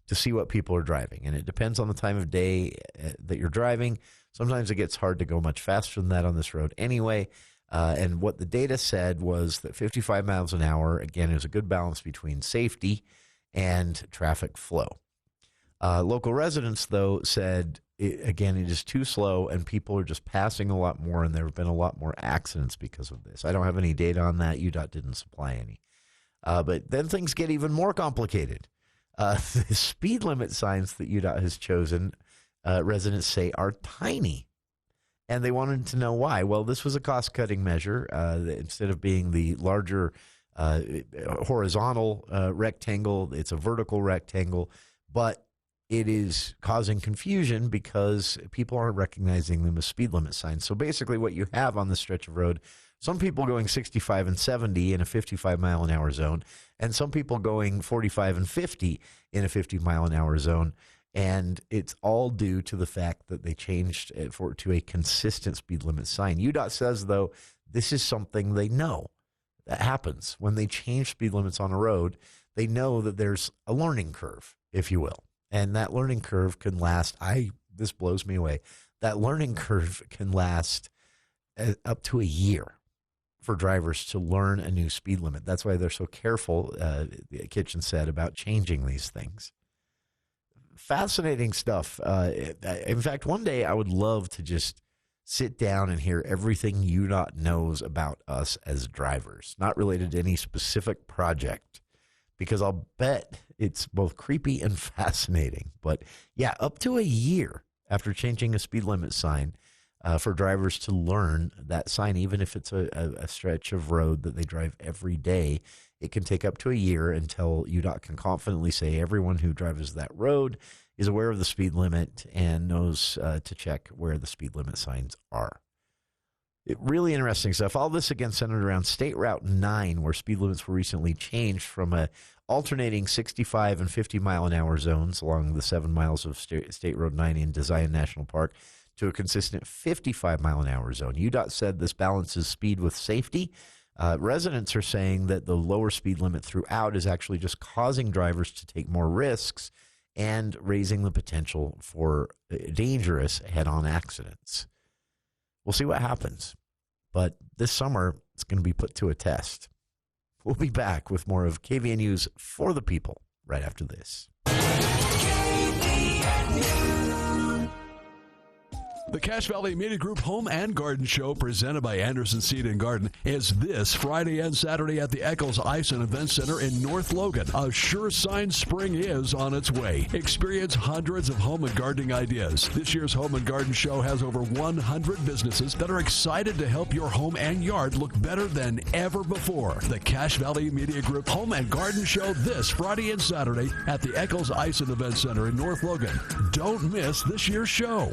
to see what people are driving. And it depends on the time of day that you're driving. Sometimes it gets hard to go much faster than that on this road anyway. And what the data said was that 55 miles an hour, again, is a good balance between safety and traffic flow. Local residents, though, said, it is too slow and people are just passing a lot more, and there have been a lot more accidents because of this. I don't have any data on that. UDOT didn't supply any. But then things get even more complicated. The speed limit signs that UDOT has chosen, residents say, are tiny. And they wanted to know why. Well, this was a cost-cutting measure. Instead of being the larger horizontal rectangle, it's a vertical rectangle. But it is causing confusion because people aren't recognizing them as speed limit signs. So basically what you have on this stretch of road, some people going 65 and 70 in a 55-mile-an-hour zone, and some people going 45 and 50 in a 50-mile-an-hour zone. And it's all due to the fact that they changed it to a consistent speed limit sign. UDOT says, though, this is something they know that happens. When they change speed limits on a road, they know that there's a learning curve, if you will. And that learning curve can last, this blows me away, that learning curve can last up to a year for drivers to learn a new speed limit. That's why they're so careful, Kitchen said, about changing these things. Fascinating stuff. In fact, one day I would love to just sit down and hear everything UDOT knows about us as drivers, not related to any specific project, because I'll bet it's both creepy and fascinating. But yeah, up to a year after changing a speed limit sign for drivers to learn that sign, even if it's a stretch of road that they drive every day, it can take up to a year until UDOT can confidently say everyone who drives that road is aware of the speed limit and knows to check where the speed limit signs are. Really interesting stuff. All this again centered around State Route 9, where speed limits were recently changed from a alternating 65 and 50 mile an hour zones along the 7 miles of State Road 9 in Zion National Park to a consistent 55 mile an hour zone. UDOT said this balances speed with safety. Residents are saying that the lower speed limit throughout is actually just causing drivers to take more risks and raising the potential for dangerous head-on accidents. We'll see what happens. But this summer, it's going to be put to a test. We'll be back with more of KVNU's For the People right after this. The Cache Valley Media Group Home and Garden Show, presented by Anderson Seed and Garden, is this Friday and Saturday at the Eccles Ice and Event Center in North Logan. A sure sign spring is on its way. Experience hundreds of home and gardening ideas. This year's Home and Garden Show has over 100 businesses that are excited to help your home and yard look better than ever before. The Cache Valley Media Group Home and Garden Show this Friday and Saturday at the Eccles Ice and Event Center in North Logan. Don't miss this year's show.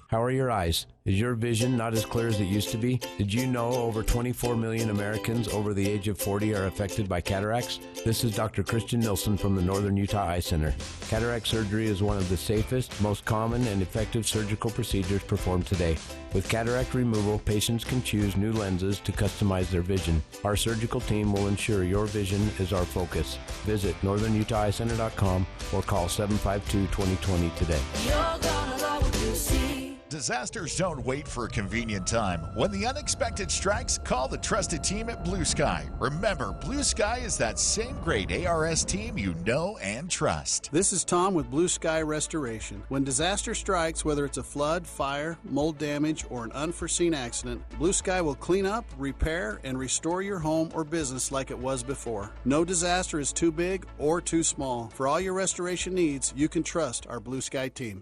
How are your eyes? Is your vision not as clear as it used to be? Did you know over 24 million Americans over the age of 40 are affected by cataracts? This is Dr. Christian Nilsson from the Northern Utah Eye Center. Cataract surgery is one of the safest, most common, and effective surgical procedures performed today. With cataract removal, patients can choose new lenses to customize their vision. Our surgical team will ensure your vision is our focus. Visit northernutaheyecenter.com or call 752-2020 today. You're gonna love what you see. Disasters don't wait for a convenient time. When the unexpected strikes, call the trusted team at Blue Sky. Remember, Blue Sky is that same great ARS team you know and trust. This is Tom with Blue Sky Restoration. When disaster strikes, whether it's a flood, fire, mold damage, or an unforeseen accident, Blue Sky will clean up, repair, and restore your home or business like it was before. No disaster is too big or too small. For all your restoration needs, you can trust our Blue Sky team.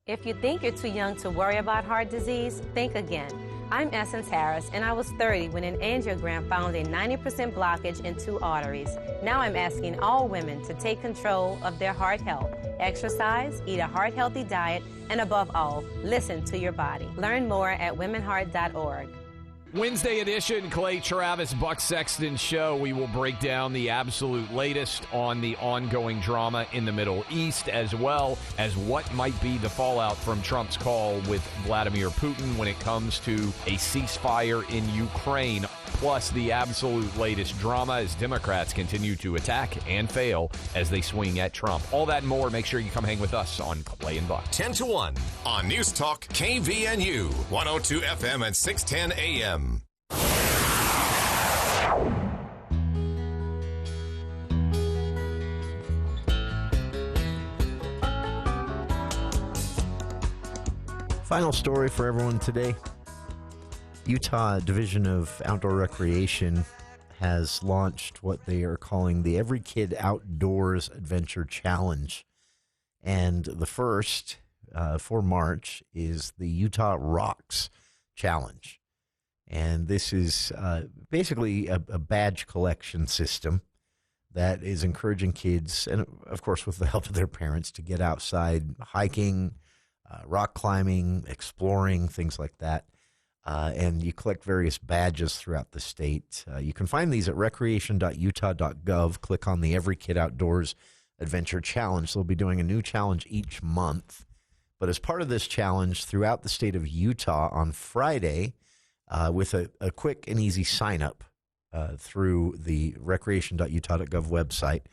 If you think you're too young to worry about heart disease, think again. I'm Essence Harris, and I was 30 when an angiogram found a 90% blockage in 2 arteries. Now I'm asking all women to take control of their heart health. Exercise, eat a heart-healthy diet, and above all, listen to your body. Learn more at womenheart.org. Wednesday edition, Clay Travis, Buck Sexton Show. We will break down the absolute latest on the ongoing drama in the Middle East, as well as what might be the fallout from Trump's call with Vladimir Putin when it comes to a ceasefire in Ukraine, plus the absolute latest drama as Democrats continue to attack and fail as they swing at Trump. All that and more. Make sure you come hang with us on Clay and Buck. 10 to 1 on News Talk KVNU, 102 FM and 610 AM. Final story for everyone today. Utah Division of Outdoor Recreation has launched what they are calling the Every Kid Outdoors Adventure Challenge. And the first for March is the Utah Rocks Challenge. And this is basically a badge collection system that is encouraging kids, and of course with the help of their parents, to get outside hiking, rock climbing, exploring, things like that. And you collect various badges throughout the state. You can find these at recreation.utah.gov. Click on the Every Kid Outdoors Adventure Challenge. They'll be doing a new challenge each month. But as part of this challenge throughout the state of Utah on Friday, with a quick and easy sign-up through the recreation.utah.gov website,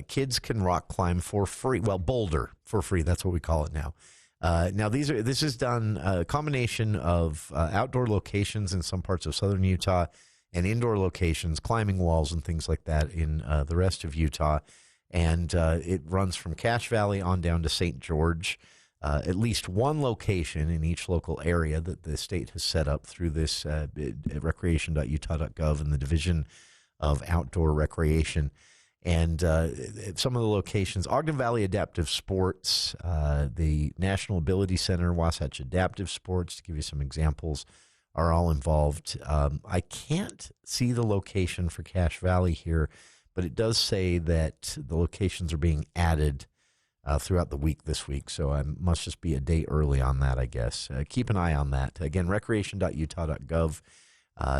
kids can rock climb for free. Well, boulder for free. That's what we call it now. Now, this is done a combination of outdoor locations in some parts of southern Utah and indoor locations, climbing walls and things like that in the rest of Utah. And it runs from Cache Valley on down to St. George. At least one location in each local area that the state has set up through this recreation.utah.gov and the Division of Outdoor Recreation. And some of the locations, Ogden Valley Adaptive Sports, the National Ability Center, Wasatch Adaptive Sports, to give you some examples, are all involved. I can't see the location for Cache Valley here, but it does say that the locations are being added throughout the week this week, so I must just be a day early on that, I guess. Keep an eye on that. Again, recreation.utah.gov.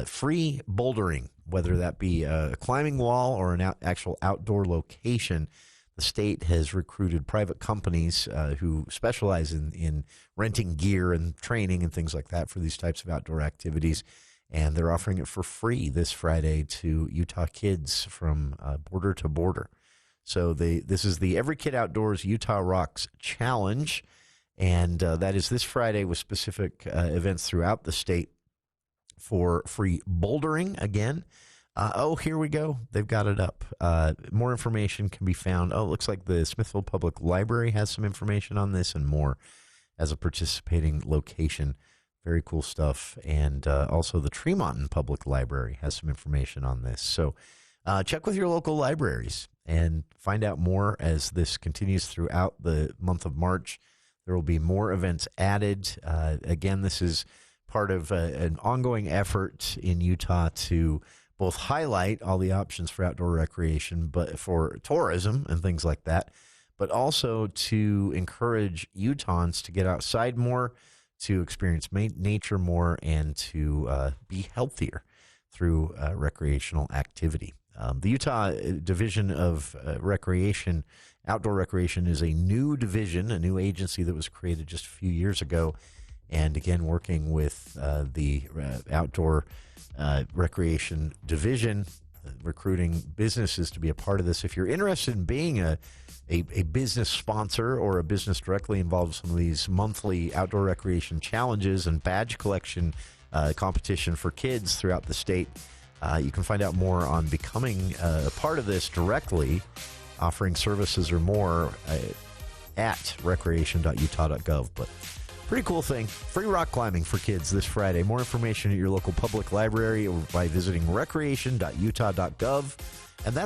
Free bouldering, whether that be a climbing wall or an actual outdoor location. The state has recruited private companies who specialize in renting gear and training and things like that for these types of outdoor activities, and they're offering it for free this Friday to Utah kids from border to border. So this is the Every Kid Outdoors Utah Rocks Challenge, and that is this Friday with specific events throughout the state for free bouldering again. Here we go. They've got it up. More information can be found. It looks like the Smithville Public Library has some information on this and more as a participating location. Very cool stuff. And also the Tremonton Public Library has some information on this. So check with your local libraries and find out more as this continues throughout the month of March. There will be more events added. Again, this is part of an ongoing effort in Utah to both highlight all the options for outdoor recreation, but for tourism and things like that, but also to encourage Utahns to get outside more, to experience nature more, and to be healthier through recreational activity. The Utah Division of Recreation, Outdoor Recreation, is a new division, a new agency that was created just a few years ago. And again, working with the Outdoor Recreation Division, recruiting businesses to be a part of this. If you're interested in being a business sponsor or a business directly involved in some of these monthly outdoor recreation challenges and badge collection competition for kids throughout the state, you can find out more on becoming a part of this directly, offering services or more at recreation.utah.gov. But pretty cool thing. Free rock climbing for kids this Friday. More information at your local public library or by visiting recreation.utah.gov. And that's